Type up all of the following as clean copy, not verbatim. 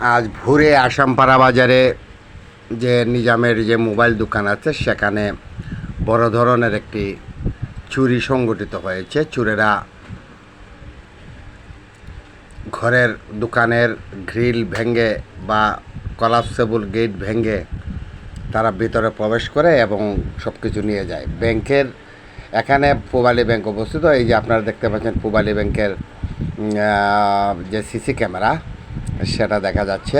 আজ ভোরে আসামপাড়া বাজারে যে নিজামের যে মোবাইল দোকান আছে সেখানে বড় ধরনের একটি চুরি সংগঠিত হয়েছে। চোরেরা ঘরের দোকানের গ্রিল ভেঙে বা কলাপসেবল গেট ভেঙে তারা ভিতরে প্রবেশ করে এবং সব কিছু নিয়ে যায়। ব্যাংকের এখানে পূবালী ব্যাংক অবস্থিত। এই যে আপনারা দেখতে পাচ্ছেন পূবালী ব্যাংকের যে সিসি ক্যামেরা সেটা দেখা যাচ্ছে।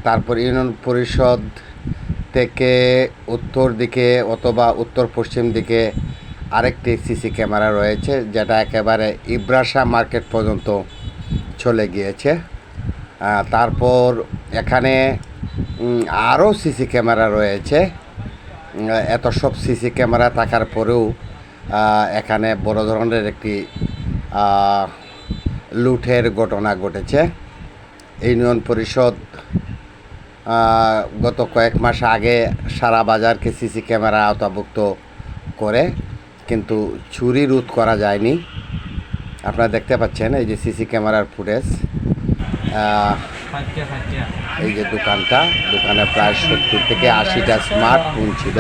তারপর ইউনিয়ন পরিষদ থেকে উত্তর দিকে অথবা উত্তর পশ্চিম দিকে আরেকটি সিসি ক্যামেরা রয়েছে, যেটা একেবারে ইব্রাশা মার্কেট পর্যন্ত চলে গিয়েছে। তারপর এখানে আরও সিসি ক্যামেরা রয়েছে। এত সব সিসি ক্যামেরা থাকার পরেও এখানে বড় ধরনের একটি লুটের ঘটনা ঘটেছে। ইউনিয়ন পরিষদ গত কয়েক মাস আগে সারা বাজারকে সিসি ক্যামেরা আওতাভুক্ত করে, কিন্তু চুরি রোধ করা যায়নি। আপনারা দেখতে পাচ্ছেন এই যে সিসি ক্যামেরার ফুটেজ। এই যে দোকানে প্রায় 70 থেকে 80টা স্মার্টফোন ছিল।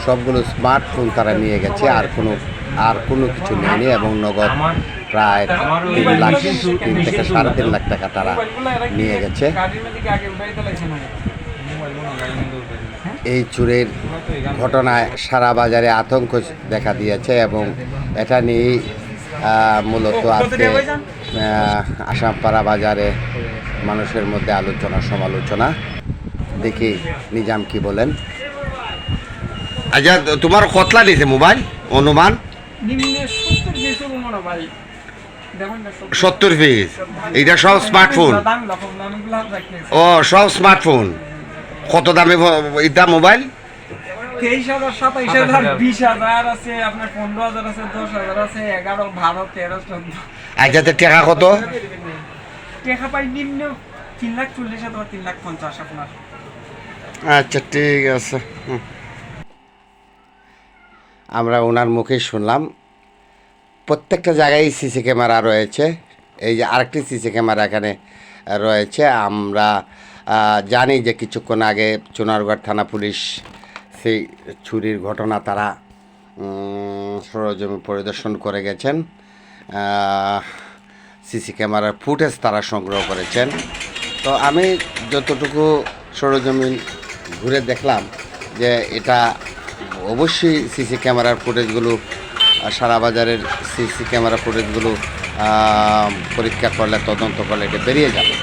সবগুলো স্মার্টফোন তারা নিয়ে গেছে, আর কোনো কিছু নেয়নি এবং নগদ প্রায় 3 থেকে 3.5 লাখ টাকা তারা নিয়ে গেছে। এই চুরির ঘটনায় সারা বাজারে আতঙ্ক দেখা দিয়েছে এবং এটা নিয়েই মূলত আজকে আসামপাড়া বাজারে মানুষের মধ্যে আলোচনা সমালোচনা। দেখি নিজাম কি বলেন। আচ্ছা, তোমার কতলা দিয়েছে মোবাইল অনুমান? 70 পিস। এইটা সব স্মার্টফোন? ও, সব স্মার্টফোন। কত দামে এটা মোবাইল? 23,000, 27,000, 20,000 আছে, আপনার 15,000 আছে, 10,000 আছে, 11, 12, 13, 14। আচ্ছা, টাকা কত? টাকা পাই নিম্ন 3,40,000 অথবা 3,50,000 আপনার। আচ্ছা, ঠিক আছে। আমরা ওনার মুখেই শুনলাম। প্রত্যেকটা জায়গায় সিসি ক্যামেরা রয়েছে। এই যে আরেকটি সিসি ক্যামেরা এখানে রয়েছে। আমরা জানি যে কিছুক্ষণ আগে চুনারগড় থানা পুলিশ সেই চুরির ঘটনা তারা সরজমি পরিদর্শন করে গেছেন। সিসি ক্যামেরার ফুটেজ তারা সংগ্রহ করেছেন। তো আমি যতটুকু সরজমিন ঘুরে দেখলাম যে এটা অবশ্যই সিসি ক্যামেরার ফুটেজগুলো, সারা বাজারের সিসি ক্যামেরা ফুটেজগুলো পরীক্ষা করলে, তদন্ত করলে এটা বেরিয়ে যাবে।